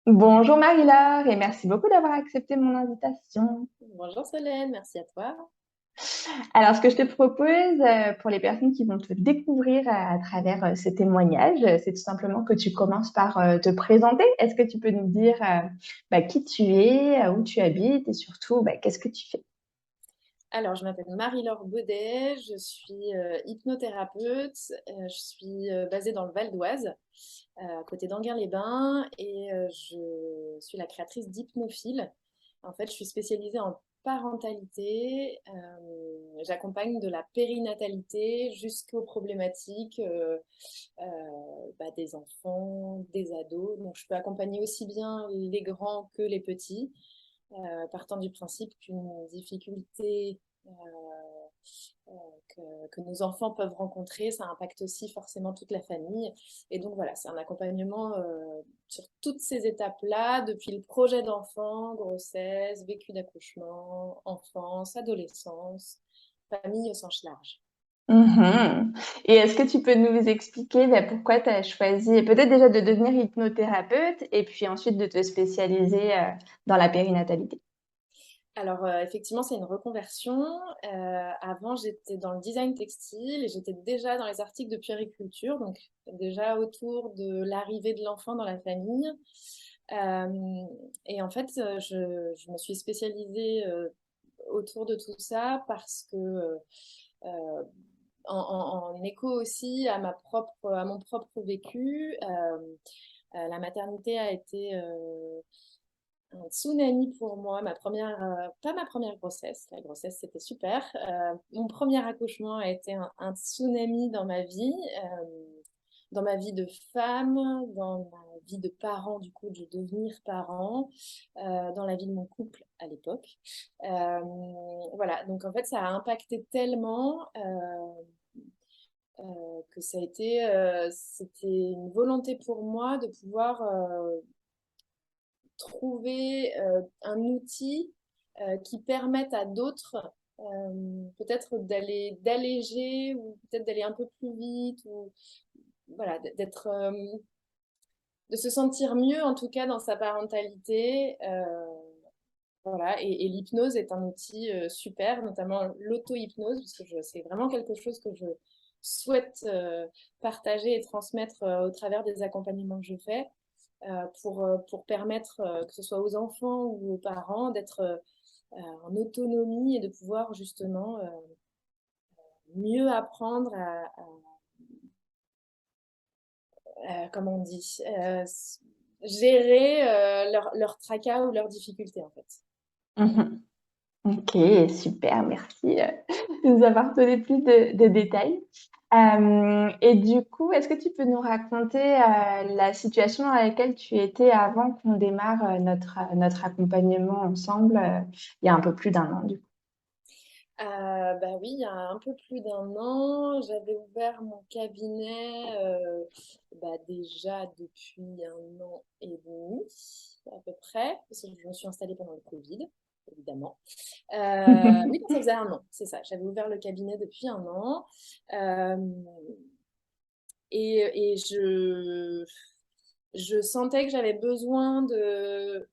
Bonjour Marie-Laure et merci beaucoup d'avoir accepté mon invitation. Bonjour Solène, merci à toi. Alors, ce que je te propose pour les personnes qui vont te découvrir à travers ces témoignages, c'est tout simplement que tu commences par te présenter. Est-ce que tu peux nous dire qui tu es, où tu habites et surtout qu'est-ce que tu fais? Alors, je m'appelle Marie-Laure Baudet, je suis hypnothérapeute, je suis basée dans le Val d'Oise, à côté d'Enghien-les-Bains, et je suis la créatrice d'Hypnophile. En fait, je suis spécialisée en parentalité, j'accompagne de la périnatalité jusqu'aux problématiques des enfants, des ados. Donc, je peux accompagner aussi bien les grands que les petits. Partant du principe qu'une difficulté euh, euh, que nos enfants peuvent rencontrer, ça impacte aussi forcément toute la famille. Et donc voilà, c'est un accompagnement sur toutes ces étapes-là, depuis le projet d'enfant, grossesse, vécu d'accouchement, enfance, adolescence, famille au sens large. Mhm. Et est-ce que tu peux nous expliquer pourquoi tu as choisi peut-être déjà de devenir hypnothérapeute et puis ensuite de te spécialiser dans la périnatalité? Alors, effectivement, c'est une reconversion. Avant, j'étais dans le design textile et j'étais déjà dans les articles de puériculture, donc déjà autour de l'arrivée de l'enfant dans la famille. Et en fait, je me suis spécialisée autour de tout ça parce que, en écho aussi à à mon propre vécu, la maternité a été un tsunami pour moi, pas ma première grossesse, la grossesse c'était super. Mon premier accouchement a été un tsunami dans ma vie de femme, dans ma vie de parent, du coup, de devenir parent, dans la vie de mon couple à l'époque. Euh, voilà, donc en fait ça a impacté tellement que c'était une volonté pour moi de pouvoir trouver un outil qui permette à d'autres peut-être d'alléger ou peut-être d'aller un peu plus vite ou voilà de se sentir mieux en tout cas dans sa parentalité. Voilà, et l'hypnose est un outil super, notamment l'auto-hypnose, parce que c'est vraiment quelque chose que je souhaite partager et transmettre au travers des accompagnements que je fais pour permettre, que ce soit aux enfants ou aux parents, d'être en autonomie et de pouvoir justement mieux apprendre comment on dit, gérer leur tracas ou leurs difficultés en fait. Mhm. Ok, super, merci de nous avoir donné plus de détails. Et du coup, est-ce que tu peux nous raconter la situation dans laquelle tu étais avant qu'on démarre notre accompagnement ensemble il y a un peu plus d'un an, du coup? Bah oui, il y a un peu plus d'un an, j'avais ouvert mon cabinet déjà depuis un an et demi à peu près, parce que je me suis installée pendant le Covid, évidemment. Oui, ça faisait un an, c'est ça. J'avais ouvert le cabinet depuis un an. Euh, et je sentais que j'avais besoin de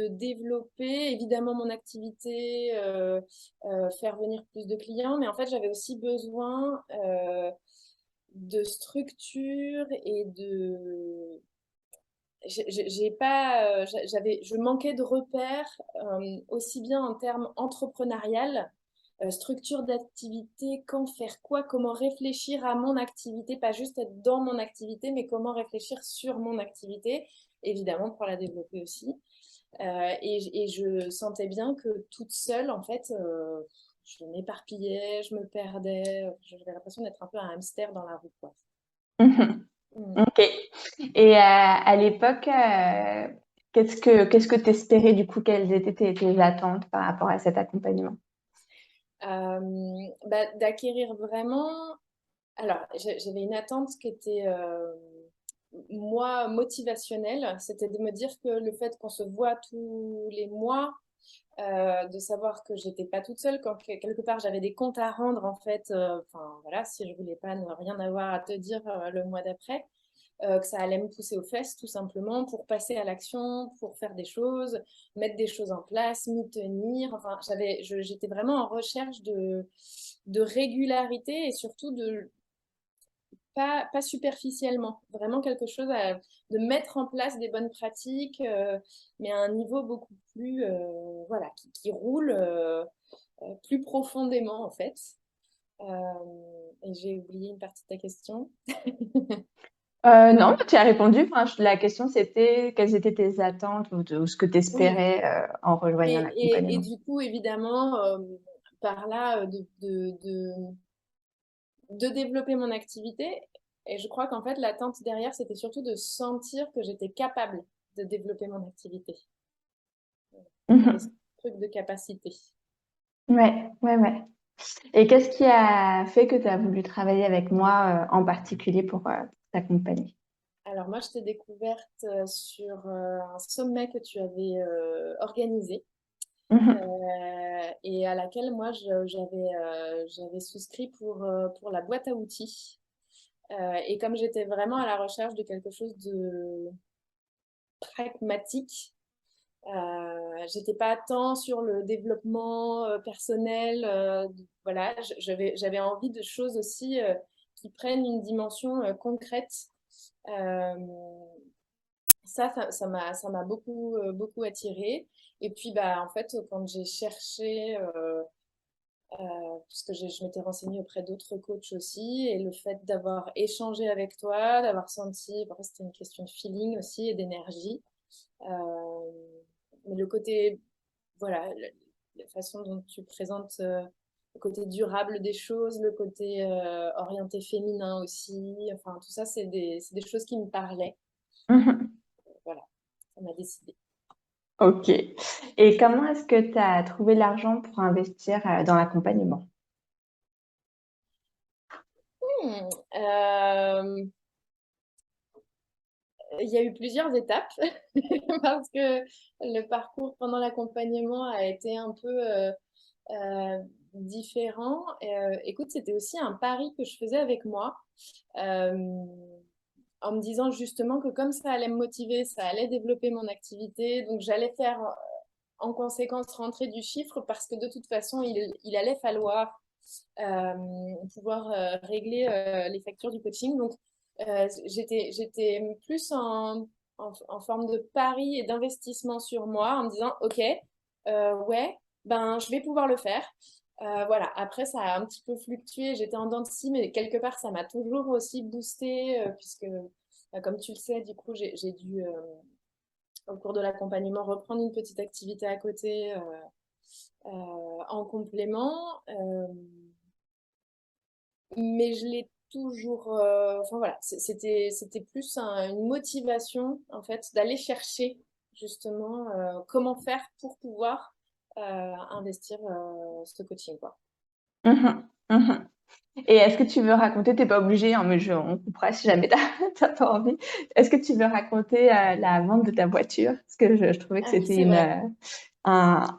développer évidemment mon activité, faire venir plus de clients, mais en fait j'avais aussi besoin de structure et de... J'ai pas, je manquais de repères aussi bien en termes entrepreneurial, structure d'activité, quand faire quoi, comment réfléchir à mon activité, pas juste être dans mon activité, mais comment réfléchir sur mon activité, évidemment pour la développer aussi. Et je sentais bien que toute seule, en fait, je m'éparpillais, je me perdais, j'avais l'impression d'être un peu un hamster dans la roue, quoi. Mhm. Mm. Ok. Et à l'époque, qu'est-ce que tu espérais du coup? Quelles étaient tes attentes par rapport à cet accompagnement? D'acquérir vraiment. Alors, j'avais une attente qui était, moi, motivationnelle. C'était de me dire que le fait qu'on se voit tous les mois, de savoir que j'étais pas toute seule, quand quelque part j'avais des comptes à rendre, en fait, enfin voilà, si je voulais pas ne rien avoir à te dire le mois d'après. que ça allait me pousser aux fesses tout simplement pour passer à l'action, pour faire des choses, mettre des choses en place, m'y tenir. Enfin, j'étais vraiment en recherche de régularité et surtout de pas superficiellement, vraiment quelque chose de mettre en place des bonnes pratiques, mais à un niveau beaucoup plus, voilà, qui roule plus profondément en fait. Et j'ai oublié une partie de ta question. Non, tu as répondu. Enfin, la question, c'était quelles étaient tes attentes ou ce que tu Oui, espérais en rejoignant et l'accompagnement. du coup, évidemment, par là, de développer mon activité. Et je crois qu'en fait, l'attente derrière, c'était surtout de sentir que j'étais capable de développer mon activité. Il y avait ce Mhm. truc de capacité. Ouais, ouais, ouais. Et qu'est-ce qui a fait que tu as voulu travailler avec moi en particulier pour t'accompagner? Alors moi, je t'ai découverte sur un sommet que tu avais organisé Mhm. et à laquelle moi, j'avais souscrit pour la boîte à outils. Et comme j'étais vraiment à la recherche de quelque chose de pragmatique, j'étais pas tant sur le développement personnel. Voilà, j'avais envie de choses aussi qui prennent une dimension concrète. Euh, ça m'a beaucoup, beaucoup attirée. Et puis, bah, en fait, quand j'ai cherché, puisque je m'étais renseignée auprès d'autres coachs aussi, et le fait d'avoir échangé avec toi, d'avoir senti, bon, c'était une question de feeling aussi et d'énergie. Euh, mais le côté, voilà, la façon dont tu présentes le côté durable des choses, le côté orienté féminin aussi, enfin, tout ça, c'est des choses qui me parlaient. Mhm. Voilà, ça m'a décidé. Ok. Et comment est-ce que tu as trouvé l'argent pour investir dans l'accompagnement? Hmm, euh, il y a eu plusieurs étapes parce que le parcours pendant l'accompagnement a été un peu euh, différent. Écoute, c'était aussi un pari que je faisais avec moi euh, en me disant justement que comme ça allait me motiver, ça allait développer mon activité, donc j'allais faire en conséquence rentrer du chiffre parce que de toute façon, il allait falloir pouvoir régler les factures du coaching. Donc, j'étais plus en forme de pari et d'investissement sur moi en me disant, OK, ouais, ben, je vais pouvoir le faire. Voilà, après, ça a un petit peu fluctué. J'étais en dents de scie, mais quelque part, ça m'a toujours aussi boosté, puisque, comme tu le sais, du coup, j'ai dû, au cours de l'accompagnement, reprendre une petite activité à côté en complément. Mais je l'ai toujours. Enfin voilà, c'était plus une motivation en fait d'aller chercher justement comment faire pour pouvoir investir ce coaching quoi. Mhm. Mhm. Et est-ce que tu veux raconter, t'es pas obligé, hein, mais on coupera si jamais t'as pas envie. Est-ce que tu veux raconter la vente de ta voiture? Parce que je trouvais que Ah oui, c'était c'est vrai.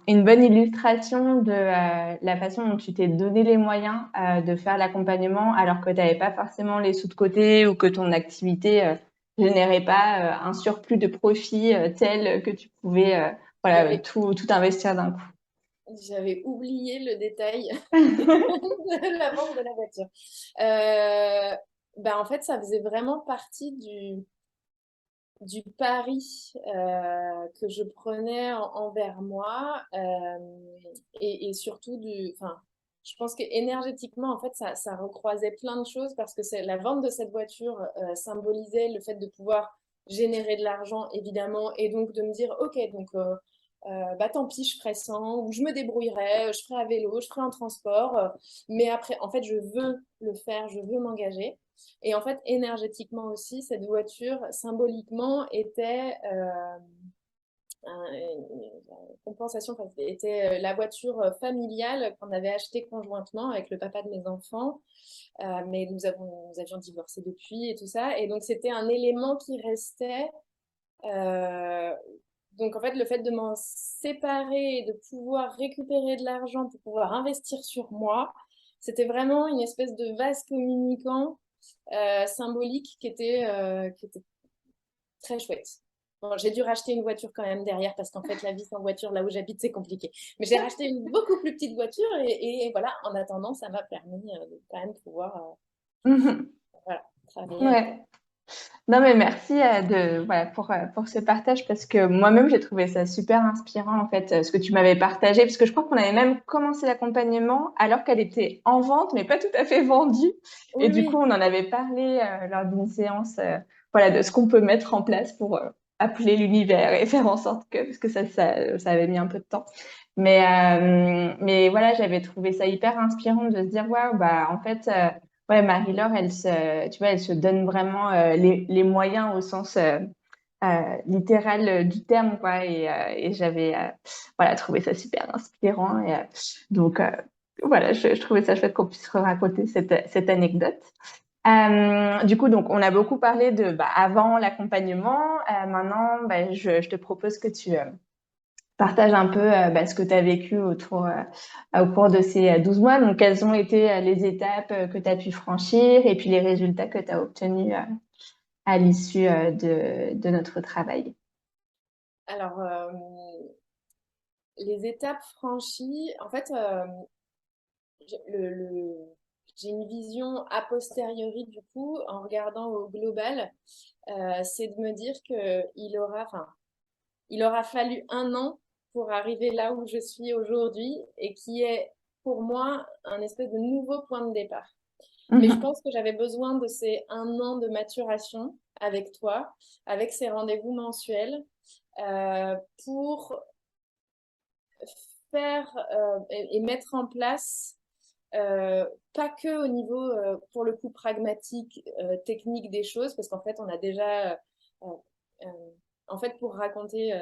une bonne illustration de la façon dont tu t'es donné les moyens de faire l'accompagnement alors que tu n'avais pas forcément les sous de côté ou que ton activité générait pas un surplus de profit tel que tu pouvais voilà, J'avais tout investir d'un coup. j'avais oublié le détail de la vente de la voiture. Ben en fait, ça faisait vraiment partie du pari que je prenais envers moi et surtout enfin, je pense que énergétiquement en fait ça recroisait plein de choses parce que la vente de cette voiture symbolisait le fait de pouvoir générer de l'argent évidemment et donc de me dire ok donc bah tant pis je ferai sans ou je me débrouillerai je ferai à vélo je ferai en transport mais après en fait je veux le faire je veux m'engager et en fait, énergétiquement aussi, cette voiture, symboliquement, était une compensation, enfin, était la voiture familiale qu'on avait achetée conjointement avec le papa de mes enfants. Mais nous avions divorcé depuis et tout ça. Et donc, c'était un élément qui restait. Euh, donc, en fait, le fait de m'en séparer et de pouvoir récupérer de l'argent pour pouvoir investir sur moi, c'était vraiment une espèce de vase communicant symbolique qui était très chouette. Bon, j'ai dû racheter une voiture quand même derrière parce qu'en fait, la vie sans voiture, là où j'habite, c'est compliqué. Mais j'ai racheté une beaucoup plus petite voiture et voilà, en attendant, ça m'a permis de quand même pouvoir Mhm. voilà, travailler avec toi. Ouais. Non, mais merci voilà, pour ce partage parce que moi-même, j'ai trouvé ça super inspirant, en fait, ce que tu m'avais partagé, parce que je crois qu'on avait même commencé l'accompagnement alors qu'elle était en vente, mais pas tout à fait vendue. Et Oui, du coup, oui. on en avait parlé lors d'une séance, voilà, de ce qu'on peut mettre en place pour appeler l'univers et faire en sorte que, parce que ça avait mis un peu de temps. Mais voilà, j'avais trouvé ça hyper inspirant de se dire, waouh, bah, en fait, ouais, Marie-Laure, tu vois, elle se donne vraiment les moyens au sens littéral du terme, quoi. Et j'avais voilà, trouvé ça super inspirant. Donc, voilà, je trouvais ça chouette qu'on puisse raconter cette anecdote. Du coup, donc, on a beaucoup parlé de bah, avant l'accompagnement. Maintenant, bah, je te propose que tu partages un peu bah, ce que tu as vécu au cours de ces 12 mois. Donc, quelles ont été les étapes que tu as pu franchir et puis les résultats que tu as obtenus à l'issue de notre travail. Alors, les étapes franchies, en fait, j'ai j'ai une vision a posteriori du coup, en regardant au global, c'est de me dire que il aura fallu un an pour arriver là où je suis aujourd'hui et qui est pour moi un espèce de nouveau point de départ. Mais je Mhm, pense que j'avais besoin de ces un an de maturation avec toi, avec ces rendez-vous mensuels, pour faire et mettre en place, pas que au niveau, pour le coup, pragmatique, technique des choses, parce qu'en fait, on a déjà, euh, en fait, pour raconter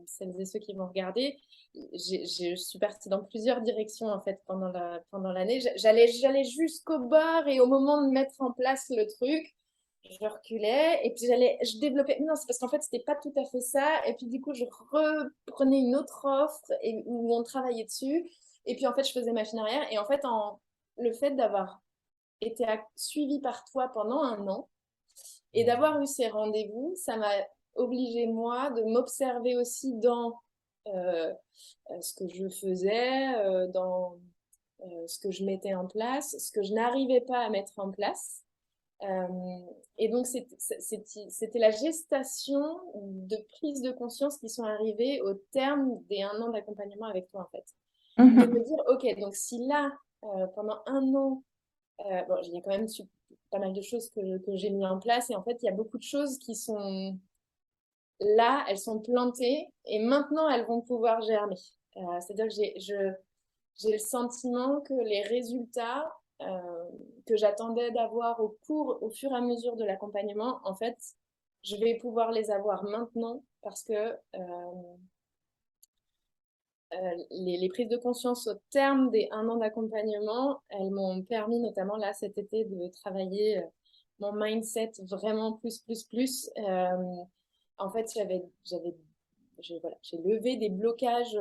celles et ceux qui vont regarder, je suis partie dans plusieurs directions en fait pendant l'année. J'allais jusqu'au bord et au moment de mettre en place le truc, je reculais et puis je développais. Non, c'est parce qu'en fait, c'était pas tout à fait ça. Et puis du coup, je reprenais une autre offre où on travaillait dessus. Et puis en fait, je faisais machine arrière. Et en fait, le fait d'avoir été suivi par toi pendant un an et d'avoir eu ces rendez-vous, ça m'a obligé moi de m'observer aussi dans ce que je faisais, dans ce que je mettais en place, ce que je n'arrivais pas à mettre en place. Euh, et donc, c'était la gestation de prise de conscience qui sont arrivées au terme des un an d'accompagnement avec toi, en fait. De me mhm, dire, OK, donc si là, pendant un an, bon, il y a quand même pas mal de choses que j'ai mis en place, et en fait, il y a beaucoup de choses qui sont là, elles sont plantées, et maintenant, elles vont pouvoir germer. C'est-à-dire que j'ai le sentiment que les résultats que j'attendais d'avoir au fur et à mesure de l'accompagnement, en fait, je vais pouvoir les avoir maintenant parce que les prises de conscience au terme des un an d'accompagnement, elles m'ont permis notamment là cet été de travailler mon mindset vraiment plus. En fait, voilà, j'ai levé des blocages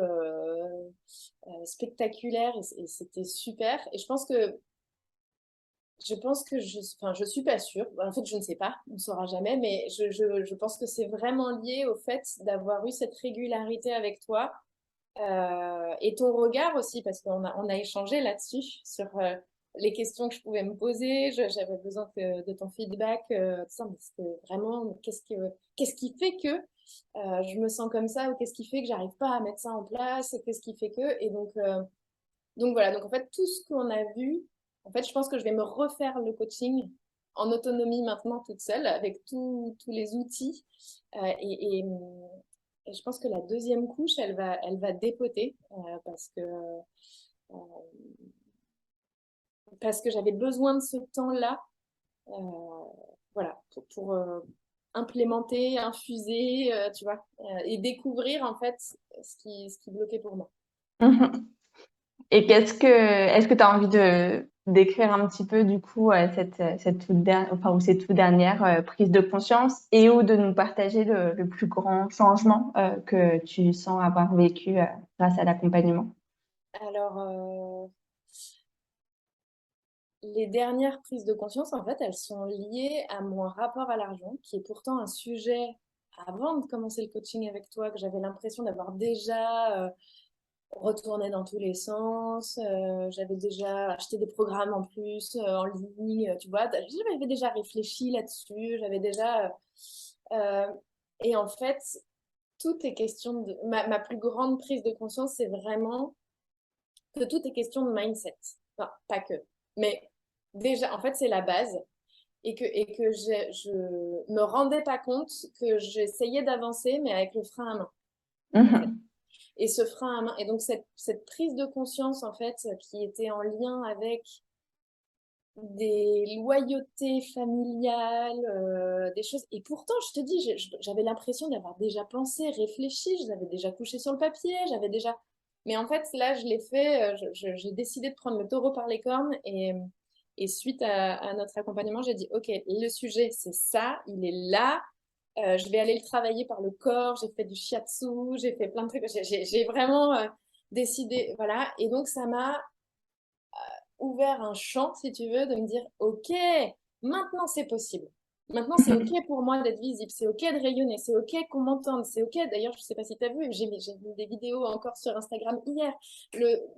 spectaculaires et c'était super. Et je pense que enfin, je suis pas sûre. En fait, je ne sais pas, on ne saura jamais, mais je pense que c'est vraiment lié au fait d'avoir eu cette régularité avec toi et ton regard aussi, parce on a échangé là-dessus, sur les questions que je pouvais me poser. J'avais besoin de ton feedback. Ça, mais c'était vraiment, qu'est-ce qui fait que je me sens comme ça, ou qu'est-ce qui fait que j'arrive pas à mettre ça en place, qu'est-ce qui fait que. Et donc voilà, donc en fait, tout ce qu'on a vu, en fait, je pense que je vais me refaire le coaching en autonomie maintenant toute seule, avec tous les outils. Et je pense que la deuxième couche, elle va dépoter euh, parce que j'avais besoin de ce temps-là, euh, voilà, pour implémenter, infuser, tu vois, et découvrir en fait ce qui bloquait pour moi. mhm. Et est-ce que tu as envie de d'écrire un petit peu du coup cette toute dernière, enfin ou ces toutes dernières prises de conscience et ou de nous partager le plus grand changement que tu sens avoir vécu grâce à l'accompagnement? Alors, les dernières prises de conscience, en fait, elles sont liées à mon rapport à l'argent, qui est pourtant un sujet, avant de commencer le coaching avec toi, que j'avais l'impression d'avoir déjà retourné dans tous les sens. J'avais déjà acheté des programmes en plus en ligne, tu vois. J'avais déjà réfléchi là-dessus. J'avais déjà... et en fait, tout est question de... Ma plus grande prise de conscience, c'est vraiment que tout est question de mindset. Enfin, pas que. Mais déjà, en fait, c'est la base. Et que je me rendais pas compte que j'essayais d'avancer, mais avec le frein à main, en fait. Mhm. Et ce frein à main, et donc cette prise de conscience, en fait, qui était en lien avec des loyautés familiales, des choses. Et pourtant, je te dis, j'avais l'impression d'avoir déjà pensé, réfléchi, j'avais déjà couché sur le papier, j'avais déjà. Mais en fait, là, je l'ai fait, j'ai décidé de prendre le taureau par les cornes et suite à notre accompagnement, j'ai dit, OK, le sujet, c'est ça, il est là. Je vais aller le travailler par le corps, j'ai fait du shiatsu, j'ai fait plein de trucs, j'ai vraiment décidé, voilà. Et donc, ça m'a ouvert un champ, si tu veux, de me dire, OK, maintenant c'est possible. Maintenant, c'est OK pour moi d'être visible, c'est OK de rayonner, c'est OK qu'on m'entende, c'est OK. D'ailleurs, je ne sais pas si tu as vu, j'ai vu des vidéos encore sur Instagram hier.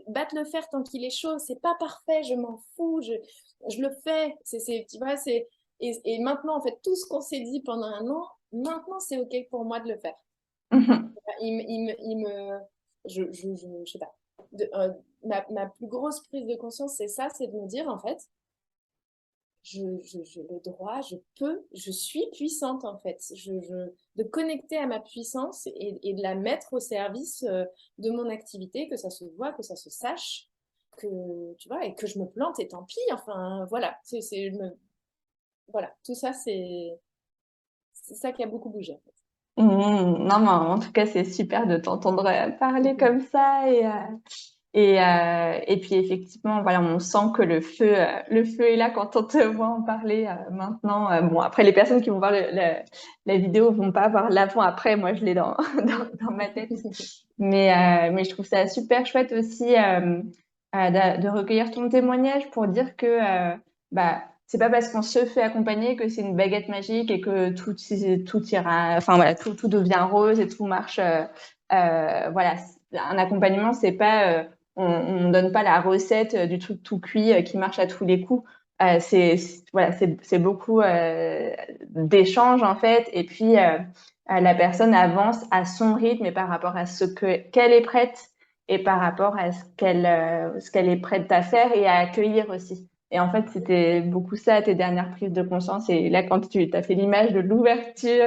Battre le fer tant qu'il est chaud, c'est pas parfait, je m'en fous, je le fais. Tu vois, et maintenant, en fait, tout ce qu'on s'est dit pendant un an, maintenant, c'est OK pour moi de le faire. Mhm. Je sais pas. Ma plus grosse prise de conscience, c'est ça, c'est de me dire, en fait, j'ai le droit, je suis puissante, en fait. De connecter à ma puissance et de la mettre au service de mon activité, que ça se voit, que ça se sache, que, tu vois, et que je me plante, et tant pis. Enfin, voilà. Voilà. Tout ça, c'est ça qui a beaucoup bougé, en fait. Non, mais en tout cas, c'est super de t'entendre parler comme ça et puis effectivement, voilà, on sent que le feu est là quand on te voit en parler maintenant. Bon, après, les personnes qui vont voir la vidéo vont pas voir l'avant-après. Moi, je l'ai dans ma tête. Mais je trouve ça super chouette aussi de recueillir ton témoignage pour dire que bah, c'est pas parce qu'on se fait accompagner que c'est une baguette magique et que tout ira, enfin voilà, tout devient rose et tout marche. Voilà, un accompagnement, c'est pas, on donne pas la recette du truc tout cuit qui marche à tous les coups. Voilà, c'est beaucoup d'échanges en fait, et puis la personne avance à son rythme et par rapport à ce que qu'elle est prête et par rapport à ce qu'elle est prête à faire et à accueillir aussi. Et en fait, c'était beaucoup ça, tes dernières prises de conscience. Et là, quand tu as fait l'image de l'ouverture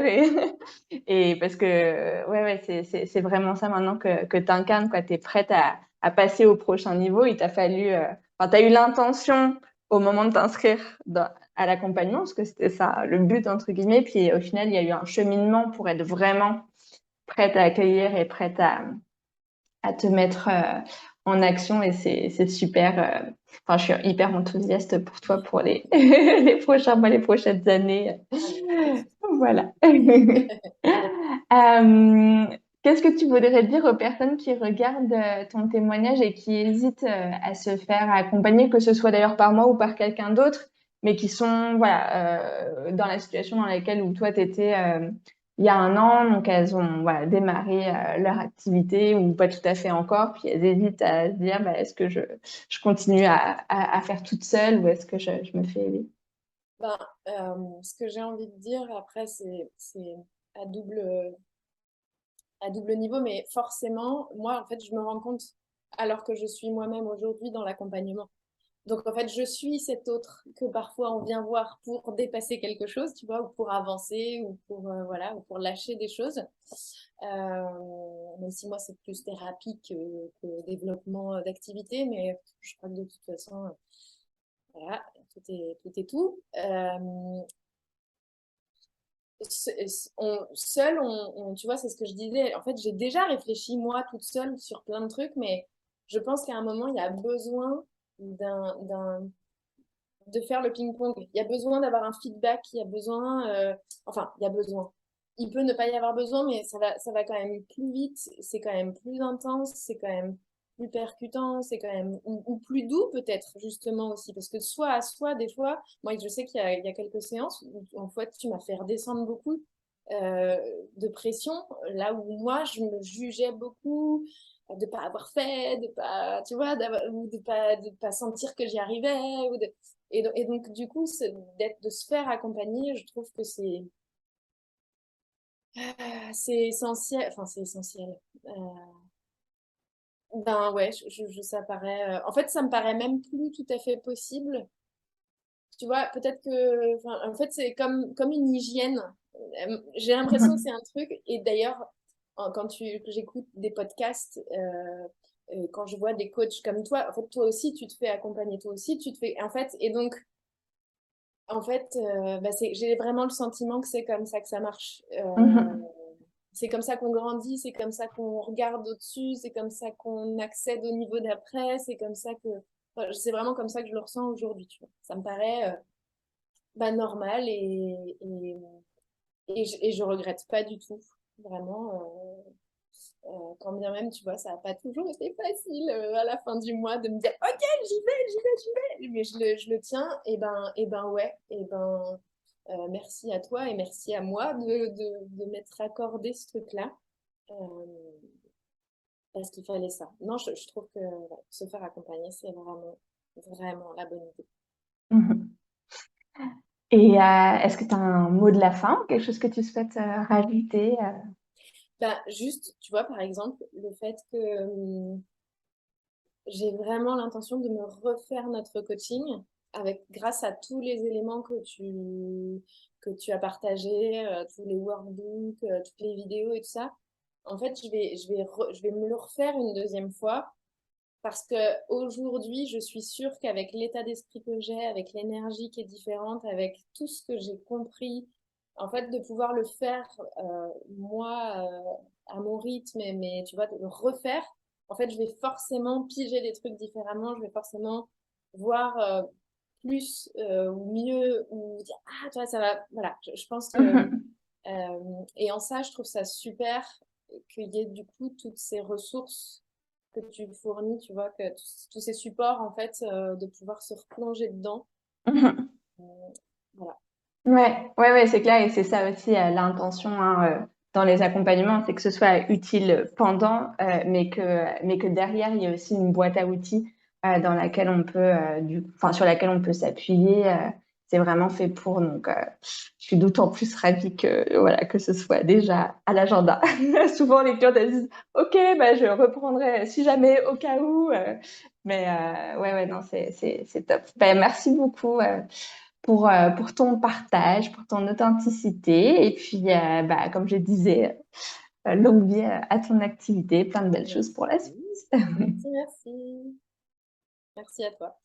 et parce que, ouais, c'est vraiment ça maintenant que tu incarnes, quoi. Tu es prête à passer au prochain niveau. Il t'a fallu, enfin, tu as eu l'intention au moment de t'inscrire à l'accompagnement, parce que c'était ça, le but, entre guillemets. Puis au final, il y a eu un cheminement pour être vraiment prête à accueillir et prête à te mettre en action et c'est super. Enfin, je suis hyper enthousiaste pour toi pour les prochains mois, les prochaines années. Ah, merci. Voilà. Qu'est-ce que tu voudrais dire aux personnes qui regardent ton témoignage et qui hésitent à se faire accompagner, que ce soit d'ailleurs par moi ou par quelqu'un d'autre, mais qui sont voilà, dans la situation dans laquelle où toi tu étais il y a un an, donc elles ont voilà, démarré leur activité ou pas tout à fait encore, puis elles hésitent à se dire bah, est-ce que je continue à faire toute seule ou est-ce que je me fais aider? Ben, ce que j'ai envie de dire après, c'est à double, à double niveau, mais forcément, moi, en fait, je me rends compte, alors que je suis moi-même aujourd'hui dans l'accompagnement. Donc, en fait, je suis cet autre que parfois on vient voir pour dépasser quelque chose, tu vois, ou pour avancer, ou pour, voilà, ou pour lâcher des choses. Même si moi, c'est plus thérapie que développement d'activité, mais je crois que de toute façon, voilà, tout est tout. Seul, tu vois, c'est ce que je disais. En fait, j'ai déjà réfléchi moi toute seule sur plein de trucs, mais je pense qu'à un moment, il y a besoin de faire le ping-pong. Il y a besoin d'avoir un feedback, il y a besoin, enfin, il y a besoin. Il peut ne pas y avoir besoin, mais ça va quand même plus vite, c'est quand même plus intense, c'est quand même. plus percutant, c'est quand même, ou plus doux peut-être, justement aussi, parce que soi à soi, des fois, moi je sais qu'il y a quelques séances où en fait tu m'as fait redescendre beaucoup euh, de pression, là où moi je me jugeais beaucoup de pas avoir fait, de pas, tu vois, ou de pas sentir que j'y arrivais, et donc du coup, de se faire accompagner, je trouve que c'est essentiel, enfin c'est essentiel. Euh, Ben ouais, ça paraît. En fait, ça me paraît même plus tout à fait possible. Tu vois, peut-être que. Enfin, en fait, c'est comme une hygiène. J'ai l'impression que c'est un truc. Et d'ailleurs, que j'écoute des podcasts, quand je vois des coachs comme toi, en fait, toi aussi, tu te fais accompagner, toi aussi, tu te fais. En fait, et donc, bah, j'ai vraiment le sentiment que c'est comme ça que ça marche. Mhm. C'est comme ça qu'on grandit, c'est comme ça qu'on regarde au-dessus, c'est comme ça qu'on accède au niveau d'après, c'est comme ça que. Enfin, c'est vraiment comme ça que je le ressens aujourd'hui, tu vois. Ça me paraît bah, normal et je regrette pas du tout. Vraiment, quand bien même, tu vois, ça n'a pas toujours été facile à la fin du mois de me dire, OK, j'y vais, mais je le tiens, et ben ouais, et ben merci à toi et merci à moi de m'être accordé ce truc-là. Euh, Parce qu'il fallait ça. Non, je trouve que ouais, se faire accompagner, c'est vraiment, vraiment la bonne idée. Mhm. Et est-ce que tu as un mot de la fin, quelque chose que tu souhaites rajouter Bah, juste, tu vois, par exemple, le fait que j'ai vraiment l'intention de me refaire notre coaching grâce à tous les éléments que tu as partagés, tous les workbooks, toutes les vidéos et tout ça. En fait, je vais me le refaire une deuxième fois. Parce que aujourd'hui, je suis sûre qu'avec l'état d'esprit que j'ai, avec l'énergie qui est différente, avec tout ce que j'ai compris, en fait, de pouvoir le faire moi à mon rythme, mais tu vois, de le refaire, en fait, je vais forcément piger les trucs différemment, je vais forcément voir plus ou mieux ou dire ah, tu vois, ça va. Voilà, je pense que Mhm. et en ça, je trouve ça super qu'il y ait du coup toutes ces ressources que tu fournis, tu vois, que tous ces supports, en fait, de pouvoir se replonger dedans. Mhm. Euh, voilà. Ouais, ouais, ouais, c'est clair et c'est ça aussi l'intention hein, dans les accompagnements, c'est que ce soit utile pendant, mais que derrière il y a aussi une boîte à outils dans laquelle on peut, enfin sur laquelle on peut s'appuyer. C'est vraiment fait pour, donc je suis d'autant plus ravie que voilà que ce soit déjà à l'agenda. Souvent les clients elles disent, ok, bah je reprendrai si jamais au cas où, mais ouais, ouais, non, c'est top. Ben, merci beaucoup. Pour ton partage, pour ton authenticité. Et puis, bah, comme je disais, longue vie à ton activité, plein de belles choses pour la Merci. suite. Merci, merci. Merci à toi.